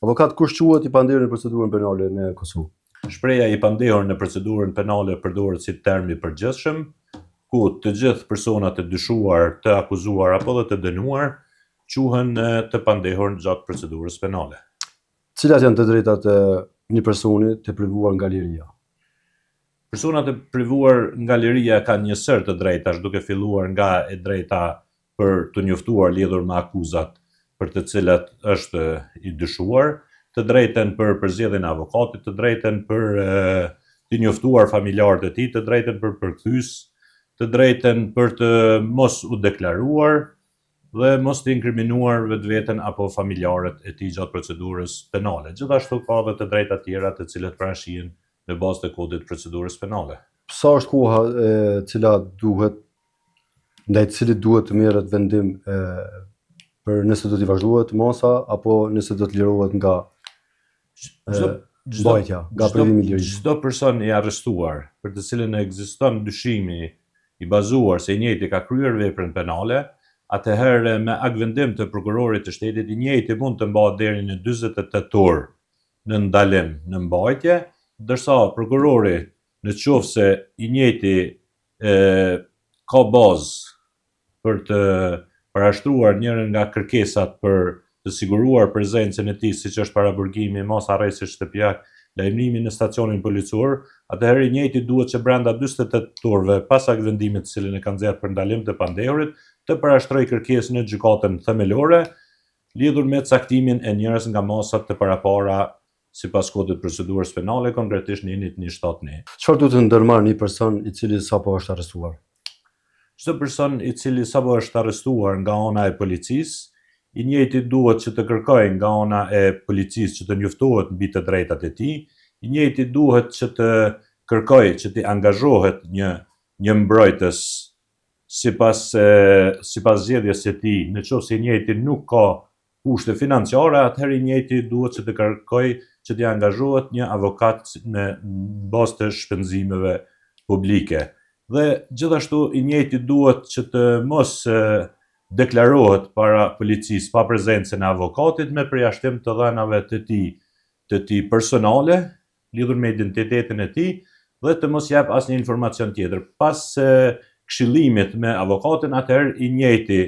Avokat, kush quhet i pandehur në procedurën penale në Kosovë? Shpreha i pandehur në procedurën penale përdoret si term i përgjithshëm, ku të gjithë personat e dyshuar, të akuzuar apo dhe të dënuar quhen të pandehur gjatë procedurës penale. Cilat janë të drejtat e një personi të privuar nga liria? Personat e privuar nga liria kanë një sër të drejtash, duke filluar nga e drejta për të njoftuar lidhur me akuzat për të cilat është i dyshuar, të drejten për përzgjedhjen e avokatit, të drejten për të njoftuar familjarët e tij, të drejten për përkthyes, të drejten për të mos u deklaruar dhe mos të inkriminuar vetveten apo familjarët e tij gjatë procedurës penale. Gjithashtu ka edhe të drejta tjera të cilat parashihen në bazë të kodit të procedurës penale. Sa është koha ndaj të cilit duhet të merret vendim për nëse do t'i vazhdohet masa apo nëse do të lirohet nga mbajtja, nga privimi i lirisë? Çdo person i arrestuar për të cilën ekziston dyshimi i bazuar se i njëjti ka kryer veprën penale, atëherë me akvendim të prokurorit të shtetit, i njëjti mund të mbahet deri në 48 orë në ndalim në mbajtje, ndërsa prokurori, në qoftë se i njëjti ka bazë për të parashtruar njërin nga kërkesat për të siguruar prezencën e tij, siç është paraburgimi, mos arresti shtëpiak, lajmërimi në stacionin policor, atëherë i njëjti duhet që brenda 48 orëve pas akvendimit të cilin e ka nxjerrë për ndalim të pandehurit, të parashtrojë kërkesën në gjykatën themelore lidhur me caktimin e njërës nga masat të parapara sipas kodit të procedurës penale, konkretisht në 117. Çfarë duhet të ndërmarrë një person i cili sapo është arrestuar? Çdo person i cili sapo është arrestuar nga ana e policisë, i njëjti duhet që të kërkojë nga ana e policisë që të njoftohet mbi të drejtat e tij, i njëjti duhet që të kërkojë që të angazhohet një mbrojtës sipas zgjedhjes së tij. Nëse i njëjti nuk ka kushte financiare, atëherë i njëjti duhet që të kërkojë që të angazhohet një avokat në bazë të shpenzimeve publike. Dhe gjithashtu i njëjti duhet që të mos deklarohet para policisë pa prezencën e avokatit me përjashtim të dhënave të tij personale lidhur me identitetin e tij dhe të mos jap asnjë informacion tjetër. Pas këshillimit me avokatin, atëherë i njëjti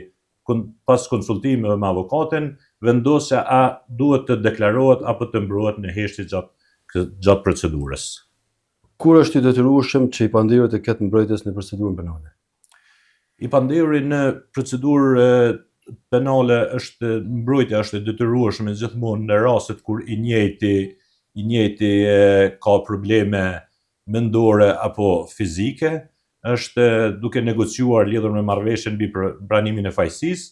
pas konsultimeve me avokatin vendos se a duhet të deklarohet apo të mbrohet në heshtje gjatë procedurës. Kur është i detyrueshëm që i pandehuri të ketë mbrojtës në procedurën penale? I pandehuri në procedurë penale mbrojtja është e detyrueshme gjithmonë në rastet kur i njëjti ka probleme mendore apo fizike, është duke negociuar lidhur me marrëveshjen mbi pranimin e fajësisë,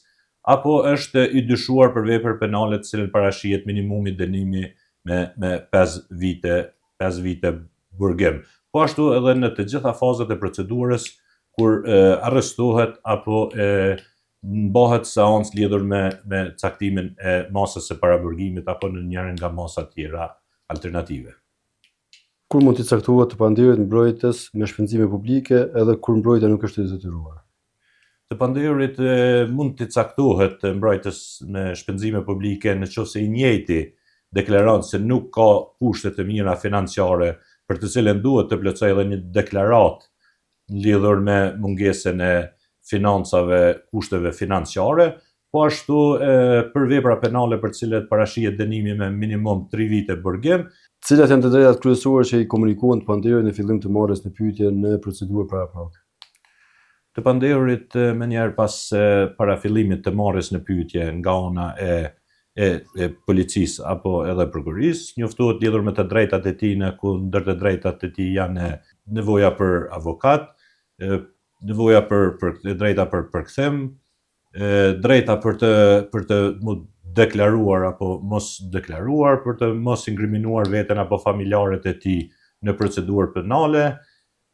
apo është i dyshuar për vepër penale të cilën parashihet minimumi dënimi me 5 vite burgim. Po ashtu edhe në të gjitha fazat e procedurës kur arrestohet apo mbahet seancë lidhur me caktimin e masës së paraburgimit apo në njërin nga masa tjera alternative. Kur mund të caktohet të pandehurit mbrojtës me shpenzime publike edhe kur mbrojtja nuk është e detyruar? Të pandehurit mund të caktohet mbrojtës me shpenzime publike nëse i njëjti deklaron se nuk ka kushte të mira financiare për të cilën duhet të plotësojë edhe një deklaratë lidhur me mungesën e financave, kushteve financiare, po ashtu për vepra penale për të cilat parashihet dënimi me minimum 3 vite burgim. Cilat janë të drejtat kryesore që i komunikohen të pandehurit në fillim të marrjes në pyetje në procedurë paraprake? Të pandehurit menjëherë pas parafillimit të marrjes në pyetje nga ana e policisë apo edhe prokurisë, njoftohet lidhur me të drejtat e tij, në ku ndër të drejtat e tij janë nevoja për avokat, nevoja për drejta për përkthim, drejta për të deklaruar apo mos deklaruar, për të mos inkriminuar veten apo familjarët e tij në procedurë penale,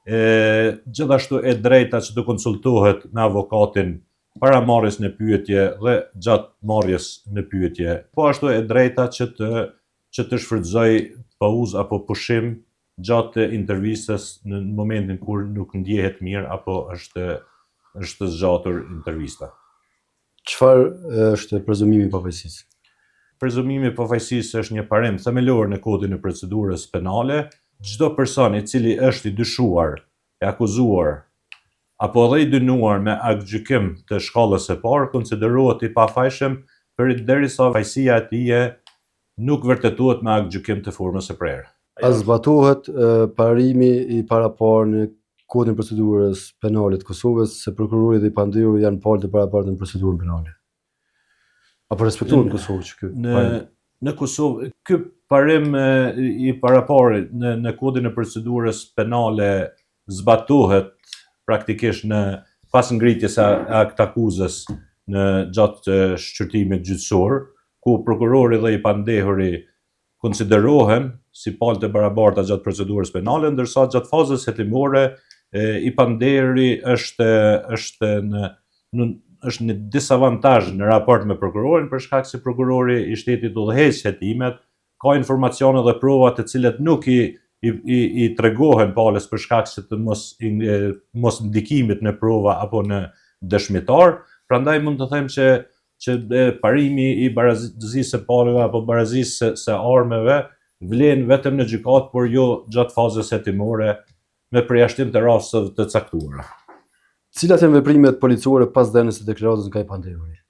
gjithashtu e drejta që të konsultohet me avokatin para marrjes në pyetje dhe gjatë marrjes në pyetje. Po ashtu e drejta që të shfrytëzoj pauzë apo pushim gjatë intervistës në momentin kur nuk ndjehet mirë apo është zgjatur intervista. Çfarë është prezumimi i pavojësisë? prezumimi i pafajësisë është një parim themelor në kodin e procedurës penale. Çdo person i cili është i dyshuar, e akuzuar apo edhe i dënuar me aktgjykim të shkallës së parë konsiderohet i pafajshëm derisa fajësia e tij nuk vërtetohet me aktgjykim të formës së prerë. A zbatohet parimi i paraparë në kodin e procedurës penale të Kosovës se prokurori dhe i pandehuri janë palë të parapartë në procedurën penale? Apo respektohet në Kosovë që ky? Në Kosovë, ky parim i paraparë në kodin e procedurës penale zbatohet praktikisht pas ngritjes së akt akuzës në gjatë shqyrtimit gjyqësor, ku prokurori dhe i pandehuri konsiderohen si palë të barabarta gjatë procedurës penale, ndërsa gjatë fazës hetimore i pandehuri është në disavantazh në raport me prokurorin për shkak se prokurori i shtetit udhëheq hetimet, ka informacione dhe prova të cilat nuk i tregohen palës për shkak se të mos ndikimit në prova apo në dëshmitar. Prandaj mund të them që parimi i barazisë së palëve apo barazisë së armëve vlen vetëm në gjykatë, por jo gjatë fazës hetimore me përjashtim të rasteve të caktuara. Cilat janë veprimet policore pas dhënies së deklaratës nga i pandehuri?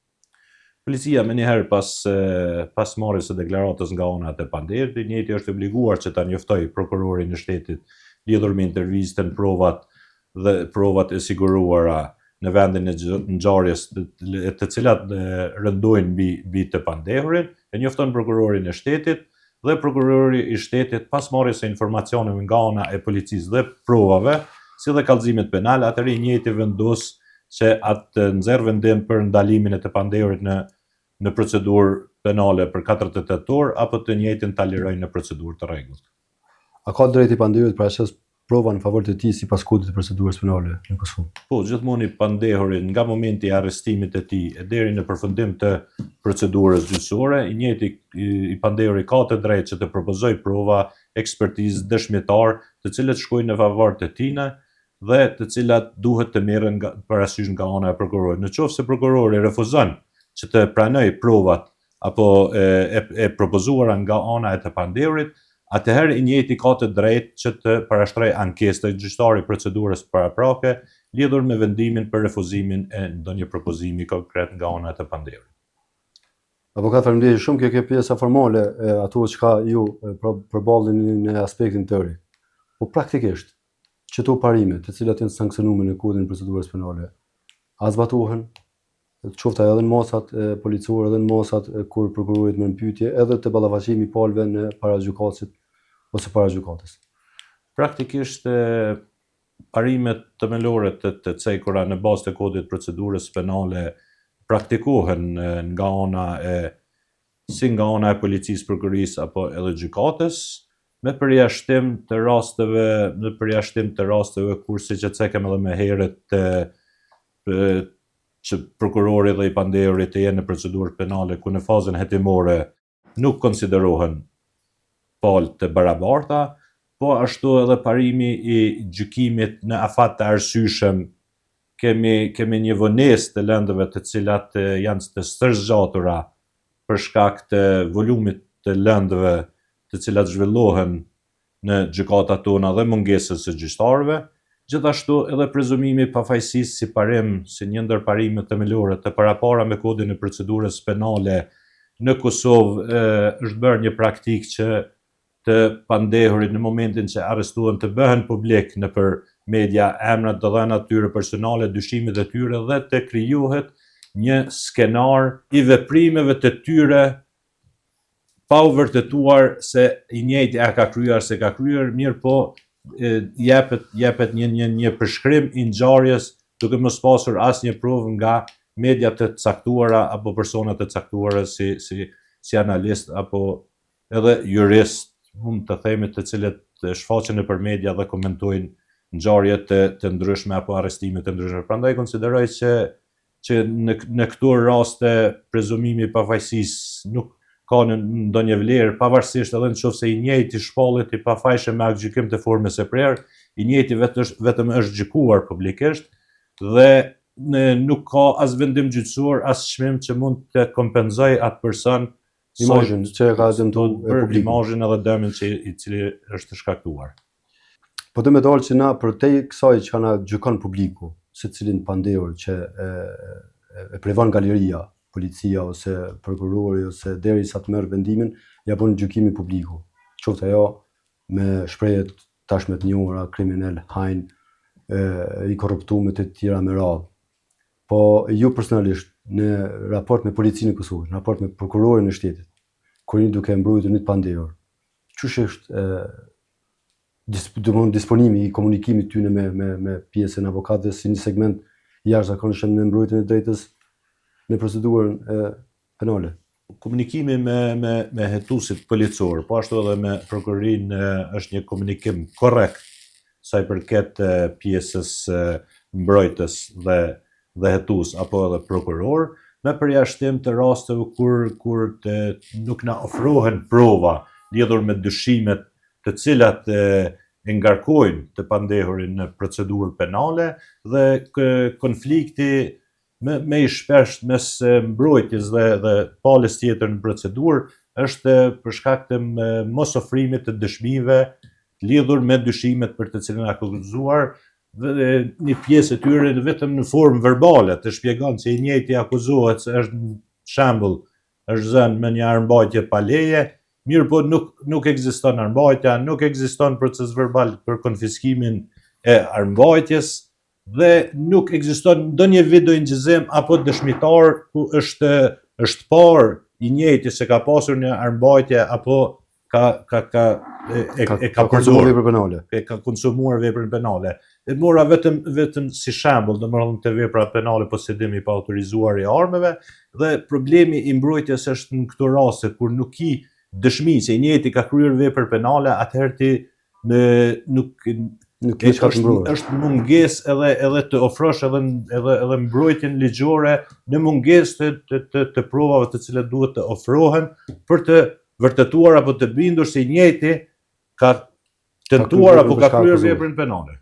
Policia me njëherë pas marrjes së deklaratës nga ana e pandehurit, i njëjti është obliguar që ta njoftojë prokurorin e shtetit lidhur me intervistën, provat e siguruara në vendin e ngjarjes të cilat rëndojnë mbi të pandehurin, e njofton prokurorin e shtetit dhe prokurori i shtetit pas marrjes së informacioneve nga ana e policisë dhe provave, si dhe kallëzimit penal, atëherë i njëjti vendos që atë nxjerr vendim për ndalimin e të pandehurit në procedurë penale për 4 tetor apo të njëjtin ta lirojnë në procedurë të rregullt. A ka drejt i pandehurit për ashes prova në favor të tij sipas kodit të procedurës penale në Kosovë? Po, gjithmonë i pandehurit nga momenti i arrestimit të tij deri në përfundim të procedurës gjyqësore, i njëjti i pandehuri ka të drejtë që të propozojë prova, ekspertizë, dëshmitar, të cilët shkojnë në favor të tij dhe të cilat duhet të merren parasysh nga ana e prokurorit. Në qoftë se prokurori refuzon që të pranojë provat apo e propozuara nga ana e të pandehurit, atëherë i njëjti ka të drejtë që të parashtrojë ankesë të gjyqtari procedurës paraprake lidhur me vendimin për refuzimin e ndonjë propozimi konkret nga ana e të pandehurit. Avokat, faleminderit shumë, kjo pjesa formale e ato çka ju përballeni në aspektin teorik. Po praktikisht çeto parime, të cilat janë sankcionuar në kodin e procedurës penale, a zbatohen? Qoftë edhe në masat policore, edhe në masat kur prokurorit merr pyetje, edhe të ballafaqimi i palëve në para gjykatësit ose para gjykatës. Praktikisht parimet themelore të cekura në bazë të kodit të procedurës penale praktikohen nga ana e policisë, prokurisë apo edhe gjykatës, me përjashtim të rasteve kur siç e cekëm edhe më herët që prokurori dhe i pandehurit të jenë në procedurë penale ku në fazën hetimore nuk konsiderohen palë të barabarta, po ashtu edhe parimi i gjykimit në afat të arsyeshëm. Kemi një vonesë të lëndëve të cilat janë të stërgjatura për shkak të volumit të lëndëve të cilat zhvillohen në gjykatat tona dhe mungesës së gjyqtarëve. Gjithashtu edhe prezumimi i pafajësisë si parim, si një ndër parimet themelore të parapara me kodin e procedurës penale në Kosovë është bërë një praktikë që të pandehurit në momentin që arrestuan të bëhen publik nëpër media emrat dhe dhënat tyre personale, dyshimit e tyre dhe të krijohet një skenar i veprimeve të tyre pa u vërtetuar se i njëjti a ka kryer se ka kryer, mirë po jepet një përshkrim i ngjarjes duke mos pasur asnjë provë nga media të caktuara apo persona të caktuara si analist apo edhe jurist, mund të themi, të cilët shfaqen nëpër media dhe komentojnë ngjarje të ndryshme apo arrestime të ndryshme. Prandaj konsideroj që në këto raste prezumimi i pafajësisë nuk ka ndonjë vlerë, pavarësisht edhe nëse i njëjti shpallet i pafajshëm me aktgjykim të formës së prerë, i njëjti vetëm është gjykuar publikisht dhe nuk ka as vendim gjyqësor, as çmim që mund të kompenzojë atë person imazhin që ka dëmtuar publikun. Imazhin edhe dëmin i cili është shkaktuar. Po të me dalë që na për te kësaj që na gjykon publiku, se cilin pandehur që e prevon galeria, policia ose prokurori ose deri sa të merr vendimin, ja bën gjykimin publiku. Qoftë ajo me shprehjet tashmë të njohura kriminal, hajn, i korruptuar të tjera me radhë. Po ju personalisht në raport me policinë e Kosovës, në raport me prokurorin e shtetit, kur jeni duke mbrojtur një të pandehur, çush është disponimi i komunikimit tyne me pjesën e avokatëve si një segment jashtëzakonshëm në mbrojtjen e drejtës në procedurën penale? Komunikimi me hetuesit policor, po ashtu edhe me prokurorin është një komunikim korrekt sa i përket pjesës mbrojtës dhe hetues apo edhe prokuror, me përjashtim të rasteve kur nuk na ofrohen prova lidhur me dyshimet të cilat e ngarkojnë të pandehurin në procedurë penale dhe konflikti me i shpesht mes mbrojtjes dhe palës tjetër në procedurë është për shkak të mos ofrimit të dëshmive lidhur me dyshimet për të cilën akuzuar, dhe një pjesë e tyre vetëm në formë verbale të shpjegon se i njëjti akuzohet se është shembull është zënë me një armbajtje pa leje, mirë po nuk ekziston armbajtja, nuk ekziston proces verbal për konfiskimin e armbajtjes dhe nuk ekziston ndonjë videoingjizim apo dëshmitar ku është parë i njëjti se ka pasur një armbajtje apo ka konsumuar vepër penale. Ka konsumuar veprën penale. E mora vetëm si shembull, domethënë të vepra penale, posedimi pa autorizuar i armëve, dhe problemi i mbrojtjes është në këto raste kur nuk ki dëshmi se i njëjti ka kryer vepër penale, atëherë ti është mungesë edhe të ofrosh edhe mbrojtjen ligjore në mungesë të provave të cilat duhet të ofrohen për të vërtetuar apo të bindur se i njëjti ka tentuar apo ka kryer veprën penale.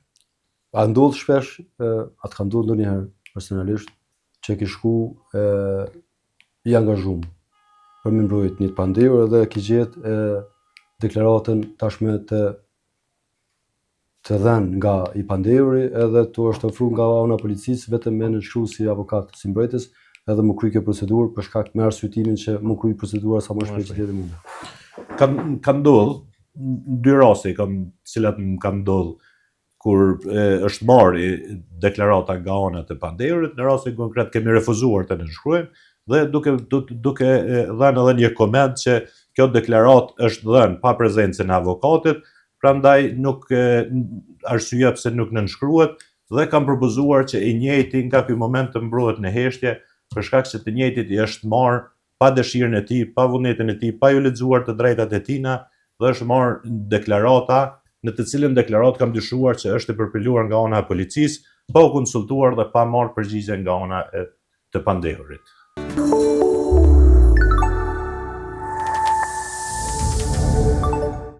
A ndodh shpesh, atë ka ndodhur ndonjëherë personalisht që ke shku i angazhuar për me mbrojt një të pandehur dhe ke gjetë deklaratën tashme të dhënë nga i pandehuri edhe tu është ofruar nga ana e policisë vetëm me nënshkruar si avokat si mbrojtës edhe më kry kjo procedurë për shkak me arsyetimin që më kry procedura sa më shpejt që të mundë. Ka ndodhur dy raste cilat më kanë ndodhur kur është marrë deklarata nga ana e pandehurit, në rastin konkret kemi refuzuar të nënshkruajmë dhe duke dhënë edhe një koment që kjo deklaratë është dhënë pa prezencën e avokatit, prandaj nuk arsyeja pse nuk nënshkruhet dhe kam propozuar që i njëjti nga ky moment të mbrohet në heshtje për shkak se të njëjtit i është marrë pa dëshirën e tij, pa vullnetin e tij, pa ju lexuar të drejtat e tina dhe është marrë deklarata në të cilën deklaratë kam dyshuar që është e përpiluar nga ana e policisë, pa u konsultuar dhe pa marrë përgjigje nga ana e të pandehurit.